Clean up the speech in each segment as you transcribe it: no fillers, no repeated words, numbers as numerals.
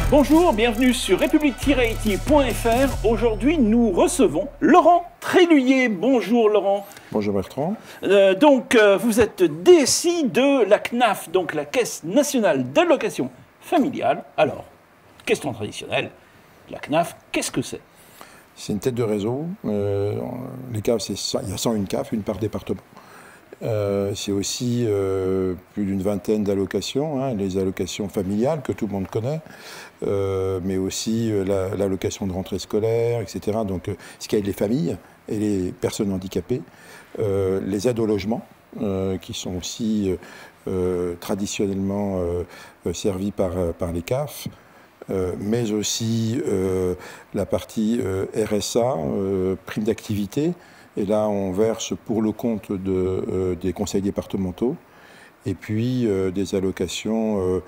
Bonjour, bienvenue sur république-haïti.fr. Aujourd'hui, nous recevons Laurent Tréluyer. Bonjour Laurent. Bonjour Bertrand. Vous êtes DSI de la CNAF, donc la Caisse nationale d'allocation familiale. Alors, question traditionnelle, la CNAF, qu'est-ce que c'est? C'est une tête de réseau. Les CAF, il y a 101 CAF, une par département. C'est aussi plus d'une vingtaine d'allocations, les allocations familiales que tout le monde connaît, mais aussi l'allocation de rentrée scolaire, etc. Donc, ce qui aide les familles et les personnes handicapées, les aides au logement, qui sont aussi traditionnellement servies par les CAF, mais aussi la partie RSA, prime d'activité. Et là, on verse pour le compte des conseils départementaux. Et puis, des allocations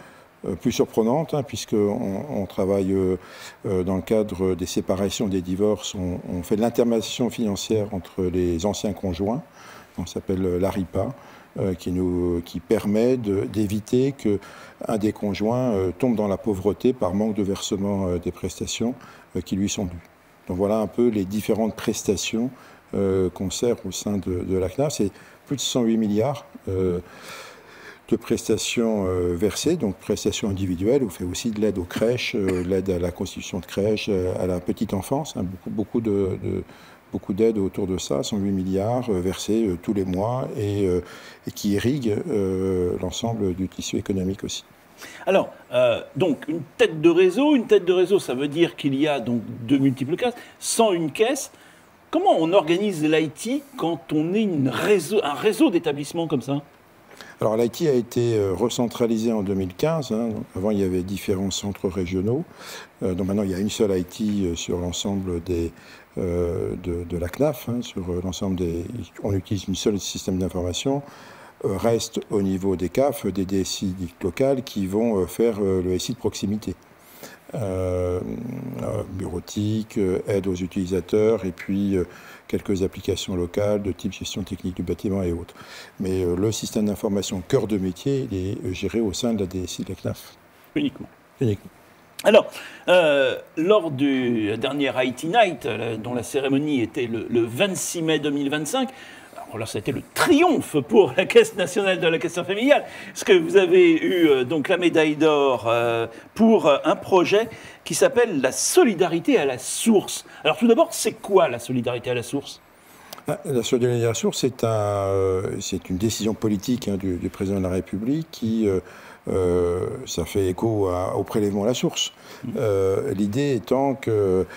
plus surprenantes, puisqu'on travaille dans le cadre des séparations, des divorces. On fait de l'intermédiation financière entre les anciens conjoints. On s'appelle l'ARIPA, qui permet d'éviter qu'un des conjoints tombe dans la pauvreté par manque de versement des prestations qui lui sont dues. Donc voilà un peu les différentes prestations qu'on sert au sein de la CNAF. C'est plus de 108 milliards de prestations versées, donc prestations individuelles. On fait aussi de l'aide aux crèches, l'aide à la constitution de crèches, à la petite enfance, beaucoup d'aides autour de ça, 108 milliards versés tous les mois et qui irriguent l'ensemble du tissu économique aussi. Alors, donc, une tête de réseau, ça veut dire qu'il y a donc de multiples caisses, 101 caisses. Comment on organise l'IT quand on est un réseau d'établissements comme ça? Alors l'IT a été recentralisé en 2015. Avant, il y avait différents centres régionaux. Donc maintenant, il y a une seule IT sur l'ensemble de la CNAF. Sur l'ensemble on utilise une seule système d'information. Reste au niveau des CAF, des DSI locales qui vont faire le SI de proximité. Bureautique, aide aux utilisateurs et puis quelques applications locales de type gestion technique du bâtiment et autres. Mais le système d'information cœur de métier il est géré au sein de la DSI de la CNAF. Uniquement. Alors, lors de la dernière IT Night, dont la cérémonie était le 26 mai 2025, alors ça a été le triomphe pour la Caisse nationale de l'allocation familiale, parce que vous avez eu donc la médaille d'or pour un projet qui s'appelle la solidarité à la source. Alors tout d'abord, c'est quoi la solidarité à la source? La solidarité à la source, c'est une décision politique du président de la République qui, ça fait écho au prélèvement à la source. L'idée étant qu'on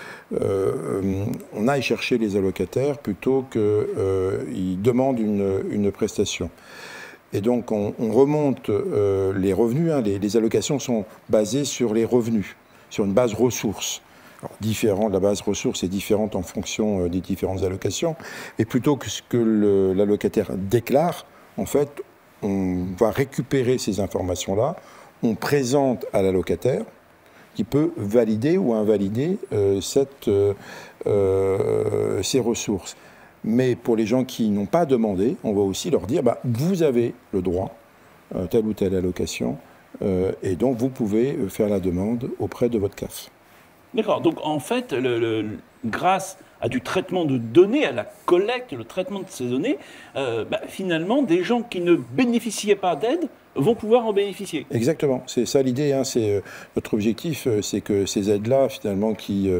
aille chercher les allocataires plutôt qu'ils demandent une prestation. Et donc on remonte les revenus. Les allocations sont basées sur les revenus, sur une base ressources. Alors, la base ressources est différente en fonction des différentes allocations. Et plutôt que ce que l'allocataire déclare, en fait, on va récupérer ces informations-là, on présente à l'allocataire qui peut valider ou invalider ces ressources. Mais pour les gens qui n'ont pas demandé, on va aussi leur dire vous avez le droit à telle ou telle allocation et donc vous pouvez faire la demande auprès de votre CAF. D'accord. Donc en fait, grâce à du traitement de données, à la collecte, le traitement de ces données, finalement, des gens qui ne bénéficiaient pas d'aide vont pouvoir en bénéficier. Exactement. C'est ça l'idée. Notre objectif, c'est que ces aides-là, finalement, qui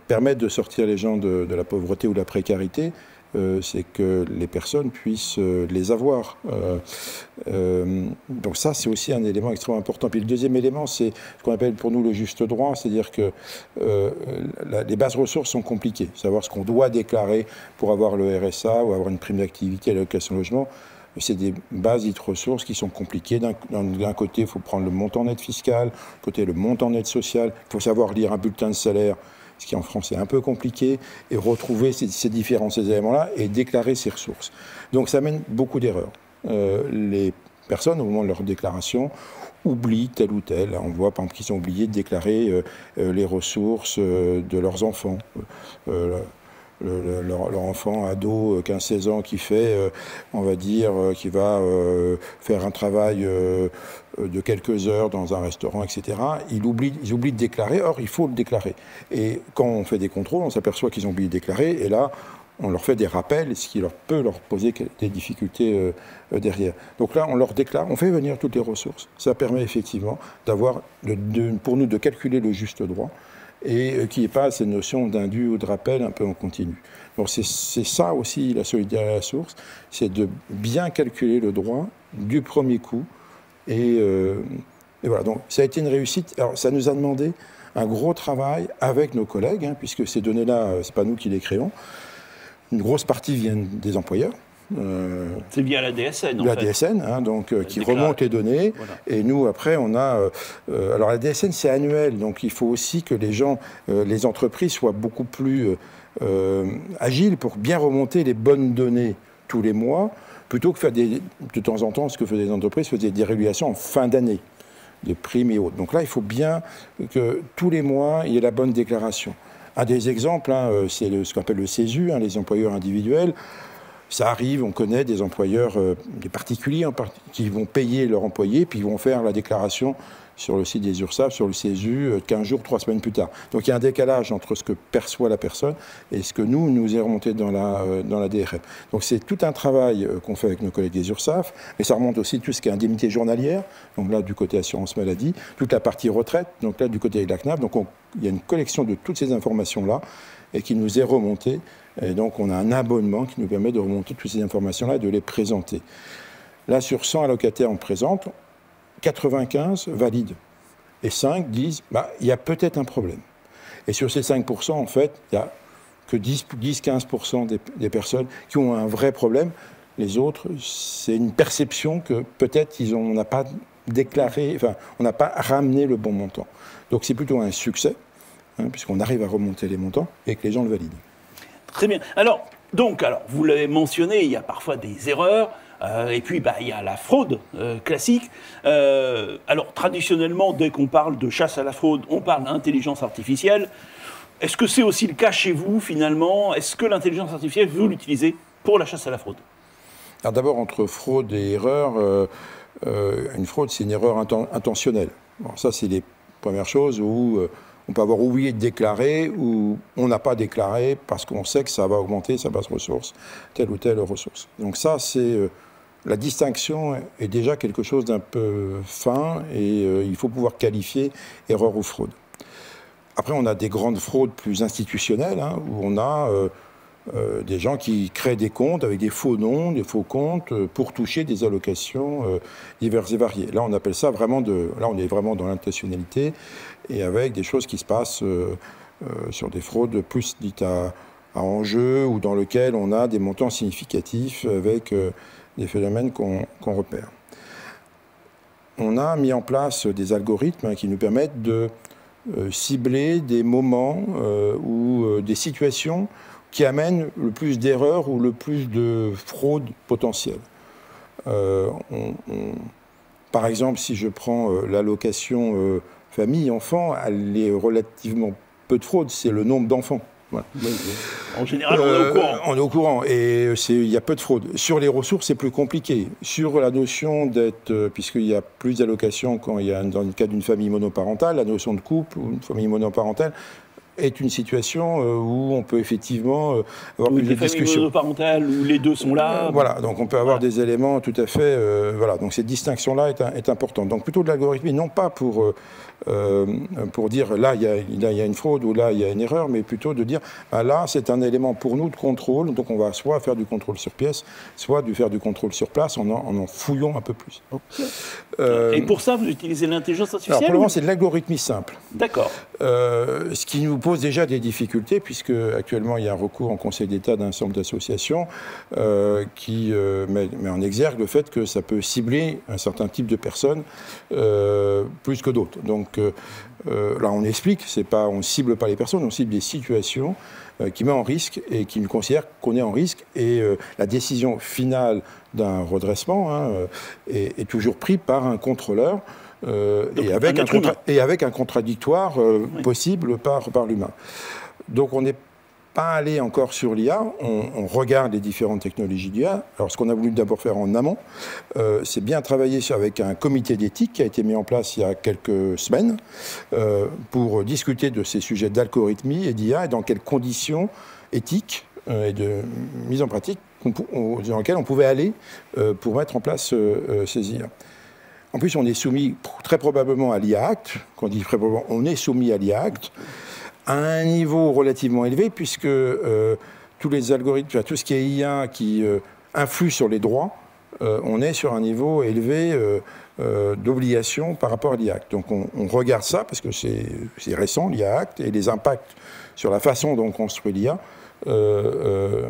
permettent de sortir les gens de la pauvreté ou de la précarité, c'est que les personnes puissent les avoir. Donc ça, c'est aussi un élément extrêmement important. Puis le deuxième élément, c'est ce qu'on appelle pour nous le juste droit, c'est-à-dire que les bases ressources sont compliquées. Savoir ce qu'on doit déclarer pour avoir le RSA ou avoir une prime d'activité à l'allocation logement, c'est des bases dites ressources qui sont compliquées. D'un côté, il faut prendre le montant net fiscal, de l'autre côté, le montant net social. Il faut savoir lire un bulletin de salaire, ce qui en France est un peu compliqué, et retrouver ces éléments-là et déclarer ces ressources. Donc ça amène beaucoup d'erreurs. Les personnes, au moment de leur déclaration, oublient tel ou tel. On voit par exemple qu'ils ont oublié de déclarer les ressources de leurs enfants. leur enfant ado 15-16 ans qui fait, on va dire, qui va faire un travail de quelques heures dans un restaurant, etc. Ils oublient de déclarer. Or, il faut le déclarer. Et quand on fait des contrôles, on s'aperçoit qu'ils ont oublié de déclarer. Et là, on leur fait des rappels, ce qui peut leur poser des difficultés derrière. Donc là, on leur déclare, on fait venir toutes les ressources. Ça permet effectivement d'avoir, pour nous, de calculer le juste droit et qu'il n'y ait pas cette notion d'indu ou de rappel un peu en continu. Donc c'est ça aussi la solidarité à la source, c'est de bien calculer le droit du premier coup. Et voilà, donc ça a été une réussite. Alors ça nous a demandé un gros travail avec nos collègues, hein, puisque ces données-là, c'est pas nous qui les créons. Une grosse partie viennent des employeurs. C'est via la DSN, en fait. La DSN, hein, donc, qui remonte les données. Voilà. Et nous, après, on a... alors, la DSN, c'est annuel. Donc, il faut aussi que les gens, les entreprises soient beaucoup plus agiles pour bien remonter les bonnes données tous les mois, plutôt que faire de temps en temps, ce que faisaient les entreprises, faisaient des régulations en fin d'année, des primes et autres. Donc là, il faut bien que tous les mois, il y ait la bonne déclaration. Un des exemples, hein, c'est ce qu'on appelle le CESU, hein, les employeurs individuels. Ça arrive, on connaît des employeurs, des particuliers qui vont payer leurs employés, puis ils vont faire la déclaration sur le site des URSSAF, sur le CESU, 15 jours, 3 semaines plus tard. Donc il y a un décalage entre ce que perçoit la personne et ce que nous est remonté dans la DRM. Donc c'est tout un travail qu'on fait avec nos collègues des URSSAF, mais ça remonte aussi tout ce qui est indemnité journalière, donc là du côté assurance maladie, toute la partie retraite, donc là du côté de la CNAF. Donc il y a une collection de toutes ces informations-là et qui nous est remontée. Et donc on a un abonnement qui nous permet de remonter toutes ces informations-là et de les présenter. Là, sur 100 allocataires, on présente 95 valident. Et 5 disent, il y a peut-être un problème. Et sur ces 5%, en fait, il n'y a que 10-15% des personnes qui ont un vrai problème. Les autres, c'est une perception que peut-être on n'a pas déclaré, enfin, on n'a pas ramené le bon montant. Donc c'est plutôt un succès, hein, puisqu'on arrive à remonter les montants et que les gens le valident. Très bien. Alors, vous l'avez mentionné, il y a parfois des erreurs. Et puis, il y a la fraude classique. Alors, traditionnellement, dès qu'on parle de chasse à la fraude, on parle d'intelligence artificielle. Est-ce que c'est aussi le cas chez vous, finalement? Est-ce que l'intelligence artificielle, vous l'utilisez pour la chasse à la fraude? Alors d'abord, entre fraude et erreur, une fraude, c'est une erreur intentionnelle. Bon, ça, c'est les premières choses où on peut avoir oublié de déclarer ou on n'a pas déclaré parce qu'on sait que ça va augmenter sa base ressource, telle ou telle ressource. Donc ça, c'est... la distinction est déjà quelque chose d'un peu fin et il faut pouvoir qualifier erreur ou fraude. Après, on a des grandes fraudes plus institutionnelles, hein, où on a des gens qui créent des comptes avec des faux noms, des faux comptes pour toucher des allocations diverses et variées. Là, on appelle ça vraiment là, on est vraiment dans l'intentionnalité et avec des choses qui se passent sur des fraudes plus dites à enjeu ou dans lesquelles on a des montants significatifs avec des phénomènes qu'on repère. On a mis en place des algorithmes qui nous permettent de cibler des moments ou des situations qui amènent le plus d'erreurs ou le plus de fraudes potentielles. Par exemple, si je prends l'allocation famille-enfant, elle est relativement peu de fraude, c'est le nombre d'enfants. Voilà. En général, on est au courant. On est au courant et il y a peu de fraude. Sur les ressources, c'est plus compliqué. Sur la notion d'être, puisqu'il y a plus d'allocations quand il y a, dans le cas d'une famille monoparentale, la notion de couple ou une famille monoparentale est une situation où on peut effectivement avoir plus de discussions. Des familles monoparentales où les deux sont là. Voilà, donc on peut avoir des éléments tout à fait... voilà, donc cette distinction-là est importante. Donc plutôt de l'algorithmie, non pas pour dire là il y a une fraude ou là il y a une erreur, mais plutôt de dire là c'est un élément pour nous de contrôle, donc on va soit faire du contrôle sur pièce, soit faire du contrôle sur place en fouillant un peu plus. Et pour ça vous utilisez l'intelligence artificielle? Alors pour le moment c'est de l'algorithmie simple. D'accord. Ce qui nous pose déjà des difficultés puisque actuellement il y a un recours en Conseil d'État d'un ensemble d'associations qui met en exergue le fait que ça peut cibler un certain type de personnes plus que d'autres. Donc là, on explique, on ne cible pas les personnes, on cible des situations qui met en risque et qui nous considère qu'on est en risque. Et la décision finale d'un redressement est toujours prise par un contrôleur et avec un contradictoire possible par l'humain. Donc on est pas aller encore sur l'IA, on regarde les différentes technologies d'IA. Alors ce qu'on a voulu d'abord faire en amont, c'est bien travailler avec un comité d'éthique qui a été mis en place il y a quelques semaines pour discuter de ces sujets d'algorithmie et d'IA et dans quelles conditions éthiques et de mise en pratique dans lesquelles on pouvait aller pour mettre en place ces IA. En plus, on est soumis très probablement à l'IA Act. Quand on dit très probablement, on est soumis à l'IA Act à un niveau relativement élevé, puisque tous les algorithmes, tout ce qui est IA qui influe sur les droits, on est sur un niveau élevé d'obligation par rapport à l'IA Act. Donc on regarde ça, parce que c'est récent, l'IA Act, et les impacts sur la façon dont on construit l'IA doit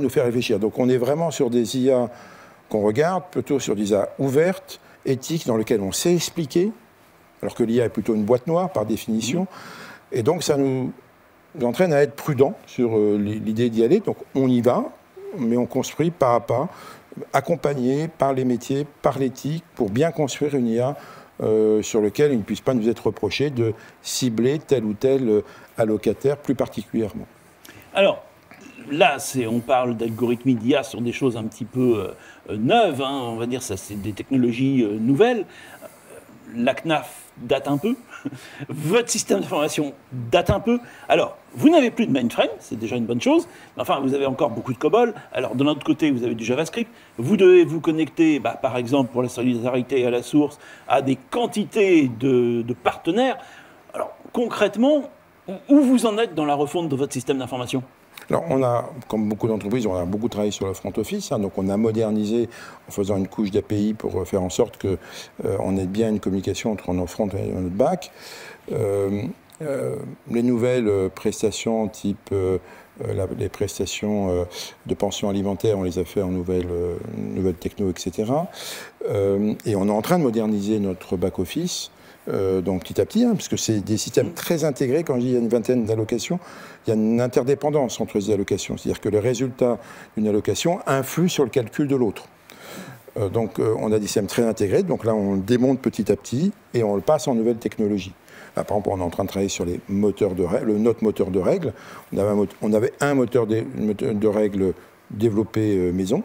nous faire réfléchir. Donc on est vraiment sur des IA qu'on regarde, plutôt sur des IA ouvertes, éthiques, dans lesquelles on sait expliquer, alors que l'IA est plutôt une boîte noire par définition. Et donc ça nous entraîne à être prudents sur l'idée d'y aller. Donc on y va, mais on construit pas à pas, accompagné par les métiers, par l'éthique, pour bien construire une IA sur laquelle il ne puisse pas nous être reproché de cibler tel ou tel allocataire plus particulièrement. Alors, là, on parle d'algorithmie d'IA sur des choses un petit peu neuves, hein, on va dire, ça c'est des technologies nouvelles. La CNAF date un peu, votre système d'information date un peu. Alors, vous n'avez plus de mainframe, c'est déjà une bonne chose, mais enfin, vous avez encore beaucoup de COBOL. Alors, de l'autre côté, vous avez du JavaScript. Vous devez vous connecter, par exemple, pour la solidarité à la source, à des quantités de partenaires. Alors, concrètement, où vous en êtes dans la refonte de votre système d'information ? Alors, on a, comme beaucoup d'entreprises, on a beaucoup travaillé sur le front office, hein, donc on a modernisé en faisant une couche d'API pour faire en sorte qu'on ait bien une communication entre nos front et notre back. Les nouvelles prestations type les prestations de pension alimentaire, on les a fait en nouvelles techno, etc. Et on est en train de moderniser notre back-office. Donc petit à petit, hein, parce que c'est des systèmes très intégrés. Quand je dis il y a une vingtaine d'allocations, il y a une interdépendance entre les allocations. C'est-à-dire que le résultat d'une allocation influe sur le calcul de l'autre. Donc on a des systèmes très intégrés. Donc là, on le démonte petit à petit et on le passe en nouvelles technologies. Là, par exemple, on est en train de travailler sur les moteurs de règles, notre moteur de règles. On avait un moteur de règles développé maison.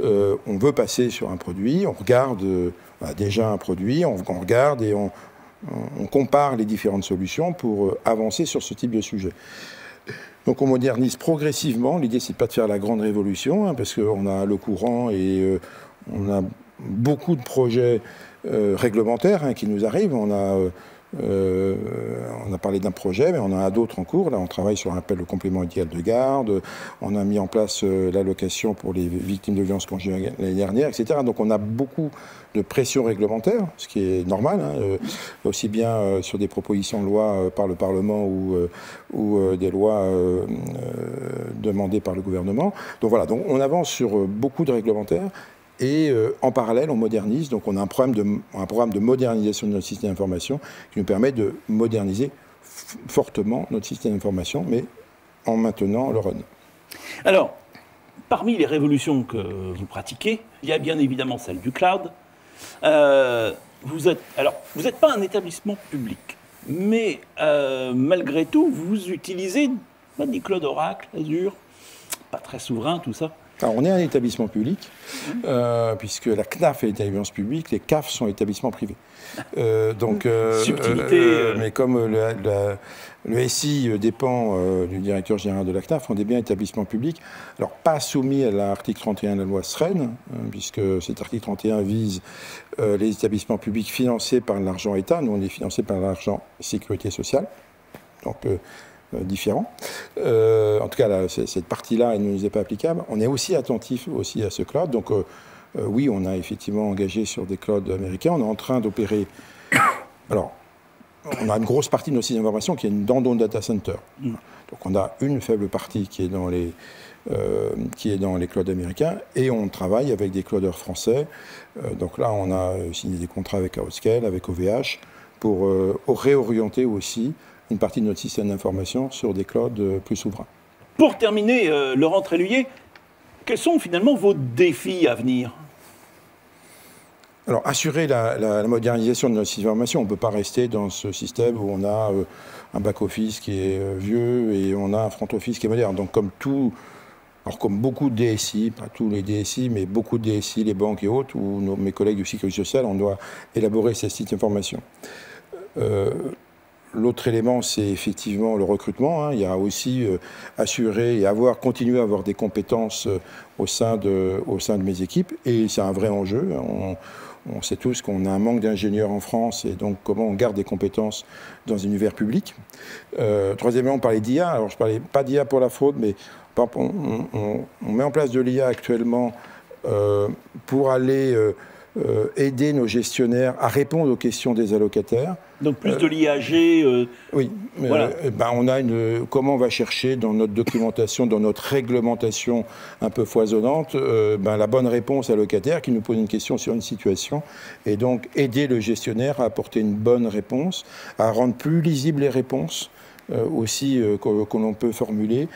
On veut passer sur un produit, on regarde déjà un produit, on regarde et on compare les différentes solutions pour avancer sur ce type de sujet. Donc on modernise progressivement. L'idée, c'est pas de faire la grande révolution, hein, parce qu'on a le courant et on a beaucoup de projets réglementaires qui nous arrivent. On a parlé d'un projet, mais on en a d'autres en cours. Là, on travaille sur un appel au complément idéal de garde. On a mis en place l'allocation pour les victimes de violences conjugales l'année dernière, etc. Donc on a beaucoup de pression réglementaire, ce qui est normal, hein, aussi bien sur des propositions de loi par le Parlement ou des lois demandées par le gouvernement. Donc voilà, donc on avance sur beaucoup de réglementaires. Et en parallèle, on modernise. Donc on a un programme de modernisation de notre système d'information qui nous permet de moderniser fortement notre système d'information, mais en maintenant le run. Alors, parmi les révolutions que vous pratiquez, il y a bien évidemment celle du cloud. Vous n'êtes pas un établissement public, mais malgré tout, vous utilisez des clouds Oracle, Azure, pas très souverain tout ça. Alors, on est un établissement public, puisque la CNAF est un établissement public, les CAF sont établissements privés. Subtilité. Mais comme le SI dépend du directeur général de la CNAF, on est bien établissement public. Alors, pas soumis à l'article 31 de la loi SREN, puisque cet article 31 vise les établissements publics financés par l'argent État. Nous, on est financés par l'argent Sécurité sociale. Donc, différent. En tout cas, là, cette partie-là, elle ne nous est pas applicable. On est aussi attentif aussi à ce cloud. Donc, oui, on a effectivement engagé sur des clouds américains. On est en train d'opérer. Alors, on a une grosse partie de nos systèmes d'information qui est dans nos data centers. Donc, on a une faible partie qui est dans les clouds américains et on travaille avec des clouders français. Donc là, on a signé des contrats avec Outscale, avec OVH pour réorienter aussi une partie de notre système d'information sur des clouds plus souverains. Pour terminer, Laurent Tréluyer, quels sont finalement vos défis à venir ? Alors, assurer la modernisation de notre système d'information, on ne peut pas rester dans ce système où on a un back-office qui est vieux et on a un front-office qui est moderne. Donc, comme beaucoup de DSI, pas tous les DSI, mais beaucoup de DSI, les banques et autres, ou mes collègues du sécurité sociale, on doit élaborer ces systèmes d'information. L'autre élément, c'est effectivement le recrutement, hein. Il y a aussi assurer et continuer à avoir des compétences au sein de mes équipes. Et c'est un vrai enjeu. On sait tous qu'on a un manque d'ingénieurs en France, et donc comment on garde des compétences dans l'univers public. Troisièmement, on parlait d'IA. Alors, je ne parlais pas d'IA pour la fraude, mais on met en place de l'IA actuellement pour aller aider nos gestionnaires à répondre aux questions des allocataires. Donc plus de l'IAG. Oui. Voilà. On a comment on va chercher dans notre documentation, dans notre réglementation un peu foisonnante, la bonne réponse à allocataire qui nous pose une question sur une situation, et donc aider le gestionnaire à apporter une bonne réponse, à rendre plus lisibles les réponses. Aussi que l'on peut formuler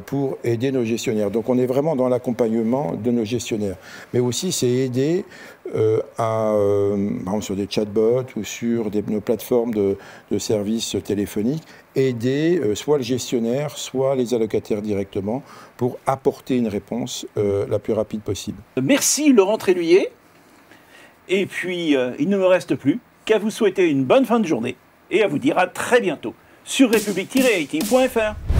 pour aider nos gestionnaires. Donc on est vraiment dans l'accompagnement de nos gestionnaires. Mais aussi c'est aider sur des chatbots ou sur nos plateformes de services téléphoniques, aider soit le gestionnaire, soit les allocataires directement pour apporter une réponse la plus rapide possible. Merci Laurent Tréluyer. Et puis il ne me reste plus qu'à vous souhaiter une bonne fin de journée et à vous dire à très bientôt sur république-it.fr.